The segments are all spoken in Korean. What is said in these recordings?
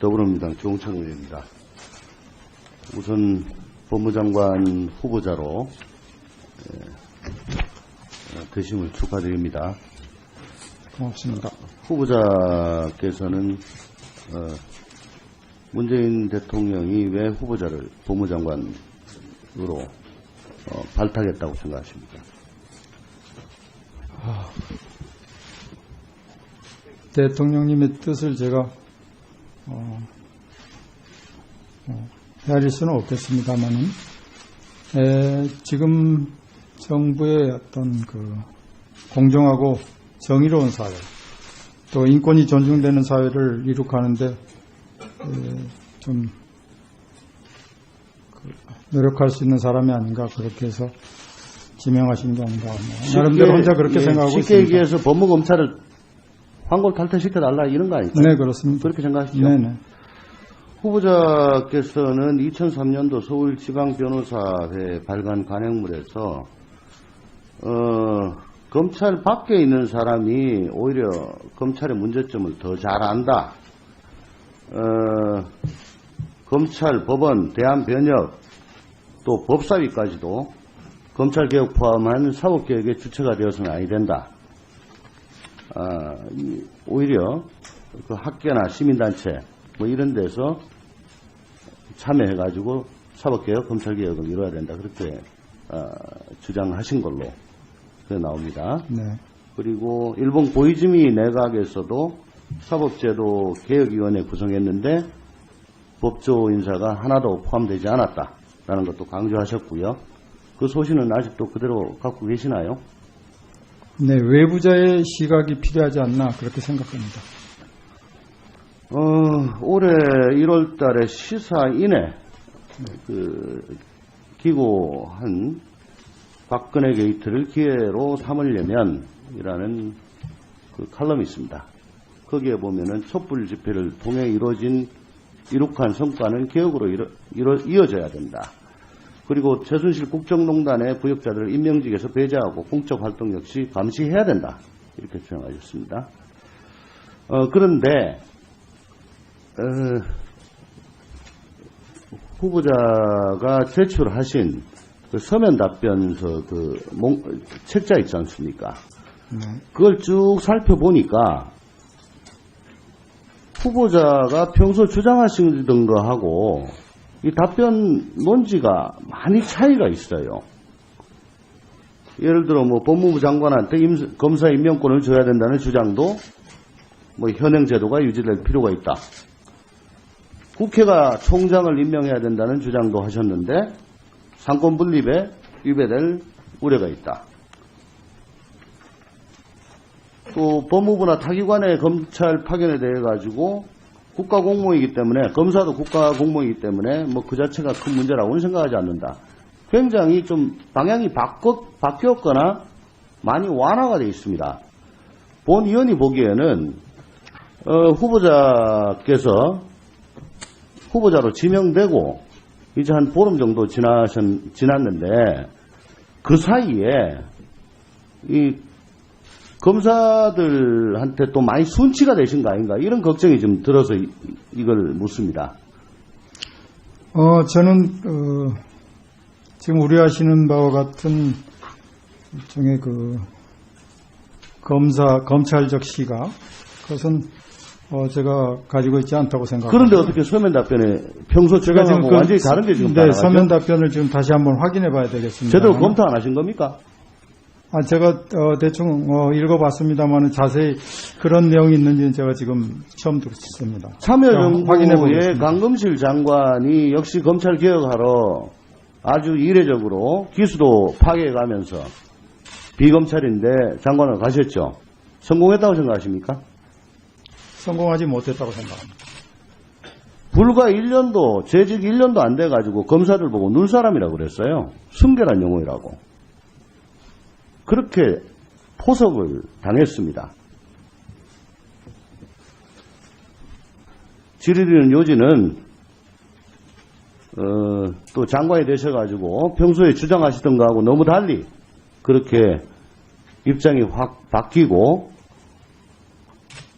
더불어민주당 조홍천 의원입니다. 우선 법무장관 후보자로 되심을 축하드립니다. 고맙습니다. 후보자께서는 문재인 대통령이 왜 후보자를 법무장관으로 발탁했다고 생각하십니까? 대통령님의 뜻을 제가 헤아릴 수는 없겠습니다만은 지금 정부의 어떤 그 공정하고 정의로운 사회, 또 인권이 존중되는 사회를 이룩하는데 좀 노력할 수 있는 사람이 아닌가, 그렇게 해서 지명하신 게 아닌가. 나름대로 혼자 그렇게 생각하고 쉽게 있습니다. 쉽게 얘기해서 법무검찰을 황골 탈퇴시켜달라 이런 거 아닙니까? 네, 그렇습니다. 그렇게 생각하시죠? 네네. 후보자께서는 2003년도 서울지방변호사회 발간 간행물에서 검찰 밖에 있는 사람이 오히려 검찰의 문제점을 더 잘 안다. 검찰, 법원, 대안변협, 또 법사위까지도 검찰개혁 포함한 사법개혁의 주체가 되어서는 아니 된다. 오히려 그 학계나 시민단체 뭐 이런 데서 참여해가지고 사법개혁, 검찰개혁을 이뤄야 된다. 그렇게 주장하신 걸로 나옵니다. 네. 그리고 일본 고이즈미 내각에서도 사법제도 개혁위원회 구성했는데 법조 인사가 하나도 포함되지 않았다라는 것도 강조하셨고요. 그 소신은 아직도 그대로 갖고 계시나요? 네, 외부자의 시각이 필요하지 않나, 그렇게 생각합니다. 올해 1월 달에 시사인에 기고한 박근혜 게이트를 기회로 삼으려면 이라는 그 칼럼이 있습니다. 거기에 보면은 촛불 집회를 통해 이룩한 성과는 개혁으로 이어져야 된다. 그리고 최순실 국정농단의 부역자들을 임명직에서 배제하고 공적 활동 역시 감시해야 된다. 이렇게 주장하셨습니다. 그런데 후보자가 제출하신 그 서면 답변서 책자 있지 않습니까? 그걸 쭉 살펴보니까 후보자가 평소 주장하시던 거하고 이 답변 논지가 많이 차이가 있어요. 예를 들어 뭐 법무부 장관한테 검사 임명권을 줘야 된다는 주장도 뭐 현행 제도가 유지될 필요가 있다. 국회가 총장을 임명해야 된다는 주장도 하셨는데 상권 분립에 위배될 우려가 있다. 또 법무부나 타기관의 검찰 파견에 대해 가지고 국가공무이기 때문에, 검사도 국가공무이기 때문에 뭐 그 자체가 큰 문제라고는 생각하지 않는다. 굉장히 좀 방향이 바뀌었거나 많이 완화가 되어 있습니다. 본 의원이 보기에는 후보자께서 후보자로 지명되고 이제 한 보름 정도 지났는데 그 사이에 이 검사들한테 또 많이 순치가 되신 거 아닌가, 이런 걱정이 좀 들어서 이걸 묻습니다. 저는 지금 우려하시는 바와 같은 일종의 그 검찰적 시각, 그것은 제가 가지고 있지 않다고 생각합니다. 그런데 어떻게 서면 답변에 평소 주장하고 완전히 다른 게 지금 네, 서면 답변을 지금 다시 한번 확인해 봐야 되겠습니다. 제대로 검토 안 하신 겁니까? 제가 대충 읽어봤습니다만 자세히 그런 내용이 있는지는 제가 지금 처음 듣습니다. 참여정부의 강금실 장관이 역시 검찰 개혁하러 아주 이례적으로 기수도 파괴해가면서 비검찰인데 장관을 가셨죠. 성공했다고 생각하십니까? 성공하지 못했다고 생각합니다. 불과 1년도, 재직 1년도 안 돼가지고 검사들 보고 눈사람이라고 그랬어요. 순결한 용어라고. 그렇게 포석을 당했습니다. 지리리는 요지는 또 장관이 되셔가지고 평소에 주장하시던 거하고 너무 달리 그렇게 입장이 확 바뀌고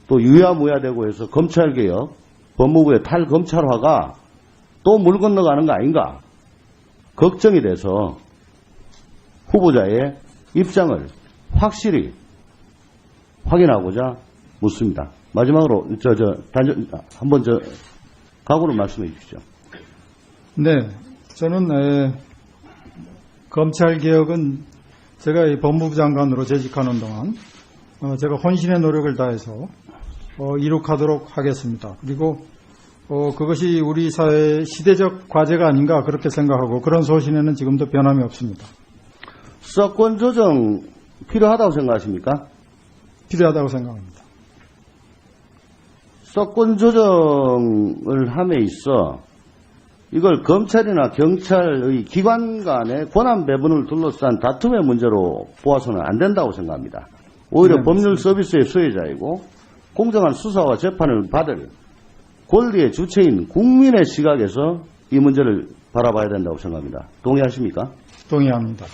또 유야무야되고 해서 검찰개혁, 법무부의 탈검찰화가 또 물 건너가는 거 아닌가 걱정이 돼서 후보자의 입장을 확실히 확인하고자 묻습니다. 마지막으로 한번 각오를 말씀해 주시죠. 네, 저는 검찰개혁은 제가 이 법무부 장관으로 재직하는 동안 제가 혼신의 노력을 다해서 이룩하도록 하겠습니다. 그리고 그것이 우리 사회의 시대적 과제가 아닌가 그렇게 생각하고 그런 소신에는 지금도 변함이 없습니다. 수사권 조정 필요하다고 생각하십니까? 필요하다고 생각합니다. 수사권 조정을 함에 있어 이걸 검찰이나 경찰의 기관 간의 권한 배분을 둘러싼 다툼의 문제로 보아서는 안 된다고 생각합니다. 오히려 네, 법률 서비스의 수혜자이고 공정한 수사와 재판을 받을 권리의 주체인 국민의 시각에서 이 문제를 바라봐야 된다고 생각합니다. 동의하십니까? 동의합니다.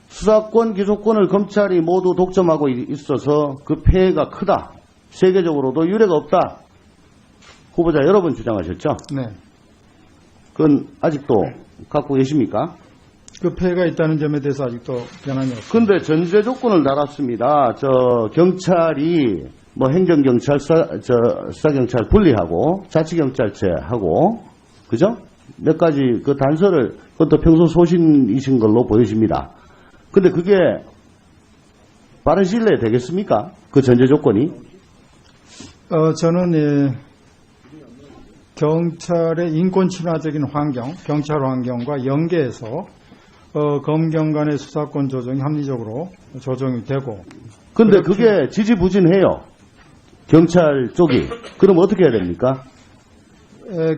수사권, 기소권을 검찰이 모두 독점하고 있어서 그 폐해가 크다. 세계적으로도 유례가 없다. 후보자 여러 번 주장하셨죠? 네. 그건 아직도 갖고 계십니까? 그 폐해가 있다는 점에 대해서 아직도 변함이 없습니다. 근데 전제 조건을 달았습니다. 경찰이 행정경찰, 수사경찰 분리하고 자치경찰제하고 그죠? 몇 가지 그 단서를 그것도 평소 소신이신 걸로 보여집니다. 근데 그게 빠른 시일 내에 되겠습니까? 그 전제 조건이? 저는 경찰의 인권 친화적인 환경, 경찰 환경과 연계해서 검경 간의 수사권 조정이 합리적으로 조정이 되고. 근데 그게 지지부진해요. 경찰 쪽이. 그럼 어떻게 해야 됩니까?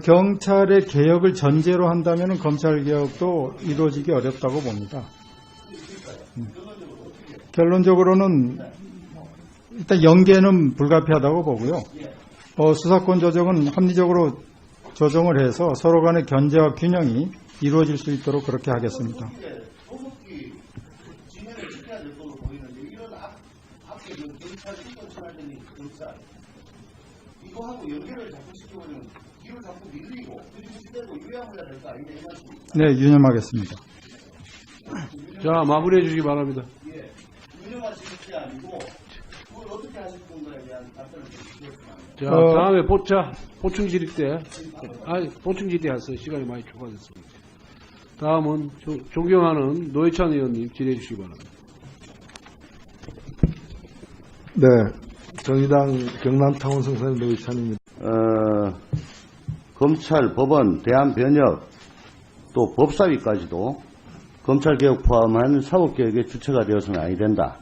경찰의 개혁을 전제로 한다면 검찰 개혁도 이루어지기 어렵다고 봅니다. 결론적으로는 일단 연계는 불가피하다고 보고요. 수사권 조정은 합리적으로 조정을 해서 서로 간의 견제와 균형이 이루어질 수 있도록 그렇게 하겠습니다. 이거하고 연결을 자꾸 시켜버리면 뒤로 자꾸 밀리고 뒤집어지고 유야무야 될 거 아니냐 이 말씀입니다. 네, 유념하겠습니다. 자, 마무리해 주시기 바랍니다. 예, 유념하실 게 아니고 그걸 어떻게 하실 건가에 대한 답변을 드리겠습니다. 자, 다음에 보충 질의 때, 보충 질의 하세요. 시간이 많이 초과됐습니다. 다음은 존경하는 노회찬 의원님 질의해 주시기 바랍니다. 네, 정의당 경남타운성산 노회찬입니다. 검찰, 법원, 대한변협, 또 법사위까지도 검찰개혁 포함한 사법개혁의 주체가 되어서는 아니 된다.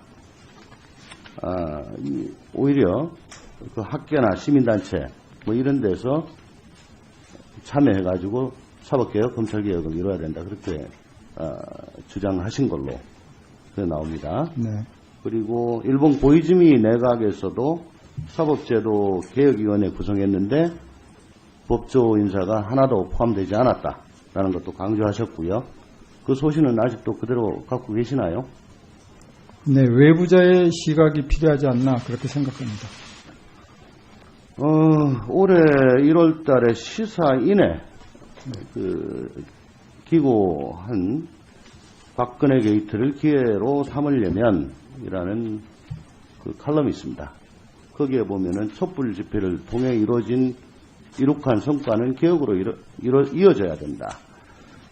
오히려 그 학계나 시민단체 이런 데서 참여해가지고 사법개혁, 검찰개혁을 이뤄야 된다. 그렇게 주장하신 걸로 나옵니다. 네. 그리고 일본 고이즈미 내각에서도 사법제도 개혁위원회 구성했는데 법조 인사가 하나도 포함되지 않았다라는 것도 강조하셨고요. 그 소신은 아직도 그대로 갖고 계시나요? 네, 외부자의 시각이 필요하지 않나 그렇게 생각합니다. 올해 1월 달에 시사인에 기고한 박근혜 게이트를 기회로 삼으려면 이라는 그 칼럼이 있습니다. 거기에 보면은 촛불 집회를 통해 이룩한 성과는 개혁으로 이어져야 된다.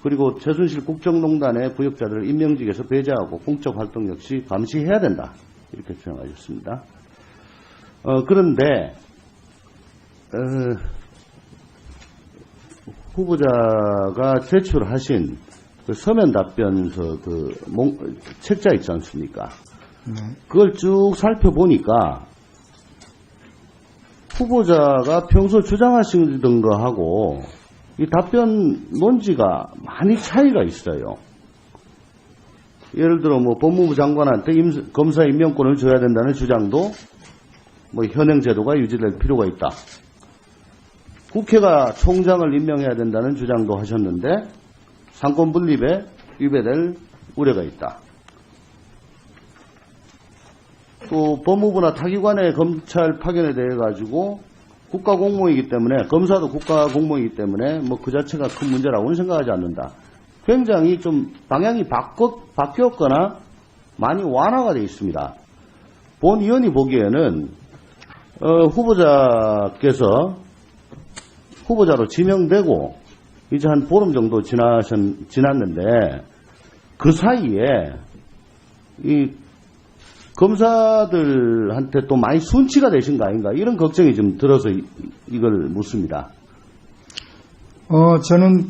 그리고 최순실 국정농단의 부역자들을 임명직에서 배제하고 공적 활동 역시 감시해야 된다. 이렇게 주장하셨습니다. 그런데 후보자가 제출하신 그 서면 답변서 책자 있지 않습니까? 그걸 쭉 살펴보니까 후보자가 평소 주장하시던 거하고 이 답변 논지가 많이 차이가 있어요. 예를 들어 법무부 장관한테 검사 임명권을 줘야 된다는 주장도 현행 제도가 유지될 필요가 있다. 국회가 총장을 임명해야 된다는 주장도 하셨는데 상권 분립에 위배될 우려가 있다. 또 법무부나 타기관의 검찰 파견에 대해 가지고 국가공무원이기 때문에, 검사도 국가공무원이기 때문에 뭐 그 자체가 큰 문제라고는 생각하지 않는다. 굉장히 좀 방향이 바뀌었거나 많이 완화가 되어 있습니다. 본 의원이 보기에는 후보자께서 후보자로 지명되고 이제 한 보름 정도 지났는데 그 사이에 이 검사들한테 또 많이 순치가 되신 거 아닌가 이런 걱정이 좀 들어서 이걸 묻습니다. 저는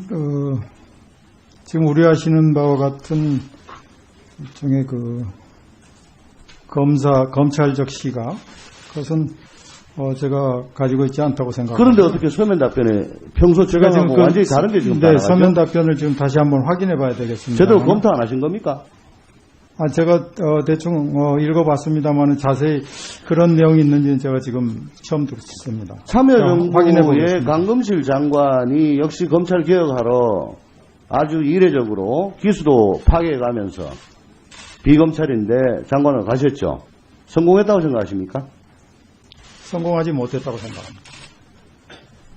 지금 우려하시는 바와 같은 일종의 그 검찰적 시각, 그것은 제가 가지고 있지 않다고 생각합니다. 그런데 어떻게 서면 답변에 평소 제가 지금 주장하고 완전히 다른 게 지금 네, 나가죠? 서면 답변을 지금 다시 한번 확인해 봐야 되겠습니다. 제대로 검토 안 하신 겁니까? 제가 대충 읽어봤습니다만 자세히 그런 내용이 있는지는 제가 지금 처음 듣습니다. 확인해 참여정부의 보겠습니다. 강금실 장관이 역시 검찰 개혁하러 아주 이례적으로 기수도 파괴해가면서 비검찰인데 장관을 가셨죠. 성공했다고 생각하십니까? 성공하지 못했다고 생각합니다.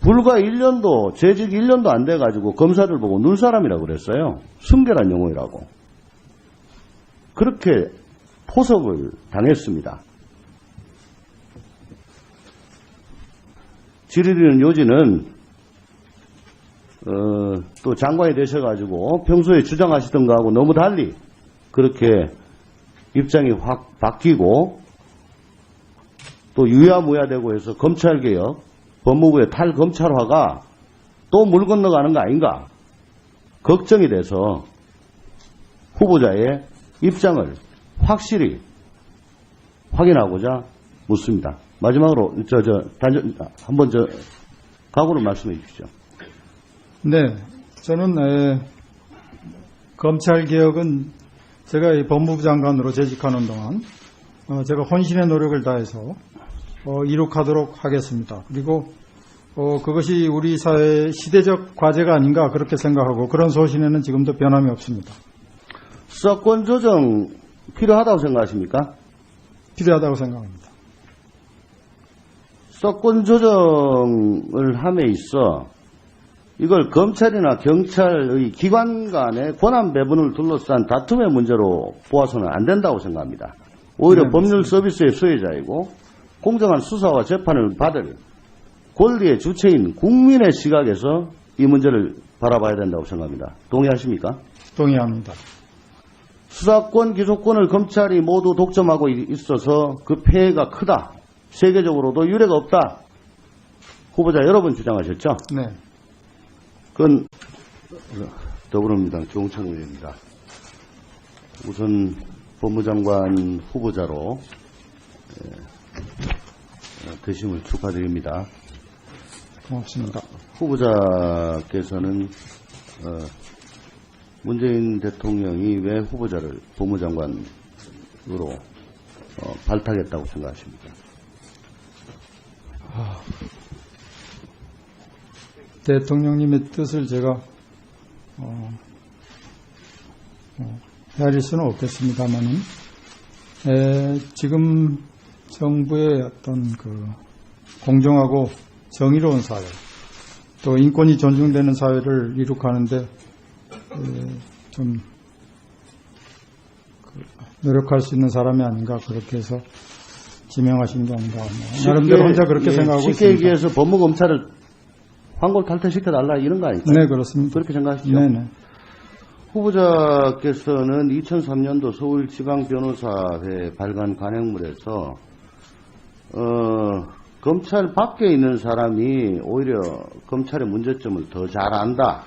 불과 1년도, 재직 1년도 안 돼가지고 검사들 보고 눈사람이라고 그랬어요. 순결한 용어이라고. 그렇게 포섭을 당했습니다. 지리리는 요지는 또 장관이 되셔가지고 평소에 주장하시던 거하고 너무 달리 그렇게 입장이 확 바뀌고 또 유야무야되고 해서 검찰개혁, 법무부의 탈검찰화가 또 물 건너가는 거 아닌가 걱정이 돼서 후보자의 입장을 확실히 확인하고자 묻습니다. 마지막으로 한번 각오를 말씀해 주시죠. 네, 저는 검찰개혁은 제가 이 법무부 장관으로 재직하는 동안 제가 혼신의 노력을 다해서 이룩하도록 하겠습니다. 그리고 그것이 우리 사회의 시대적 과제가 아닌가 그렇게 생각하고 그런 소신에는 지금도 변함이 없습니다. 수사권 조정 필요하다고 생각하십니까? 필요하다고 생각합니다. 수사권 조정을 함에 있어 이걸 검찰이나 경찰의 기관 간의 권한 배분을 둘러싼 다툼의 문제로 보아서는 안 된다고 생각합니다. 오히려 네, 법률 서비스의 수혜자이고 공정한 수사와 재판을 받을 권리의 주체인 국민의 시각에서 이 문제를 바라봐야 된다고 생각합니다. 동의하십니까? 동의합니다. 수사권, 기소권을 검찰이 모두 독점하고 있어서 그 폐해가 크다. 세계적으로도 유례가 없다. 후보자 여러 번 주장하셨죠? 네. 그건 더불어민주당 조홍천 의원입니다. 우선 법무장관 후보자로 되심을 축하드립니다. 고맙습니다. 후보자께서는 문재인 대통령이 왜 후보자를 법무장관으로 발탁했다고 생각하십니까? 대통령님의 뜻을 제가 헤아릴 수는 없겠습니다만은 지금 정부의 어떤 그 공정하고 정의로운 사회, 또 인권이 존중되는 사회를 이룩하는데 좀 노력할 수 있는 사람이 아닌가 그렇게 해서 지명하신 게 아닌가. 나름대로 혼자 그렇게 생각하고 쉽게 있습니다. 얘기해서 법무검찰을 황골 탈퇴시켜달라 이런 거 아닐까요? 네, 그렇습니다. 그렇게 생각하시죠? 네네. 후보자께서는 2003년도 서울지방변호사회 발간 간행물에서 검찰 밖에 있는 사람이 오히려 검찰의 문제점을 더 잘 안다.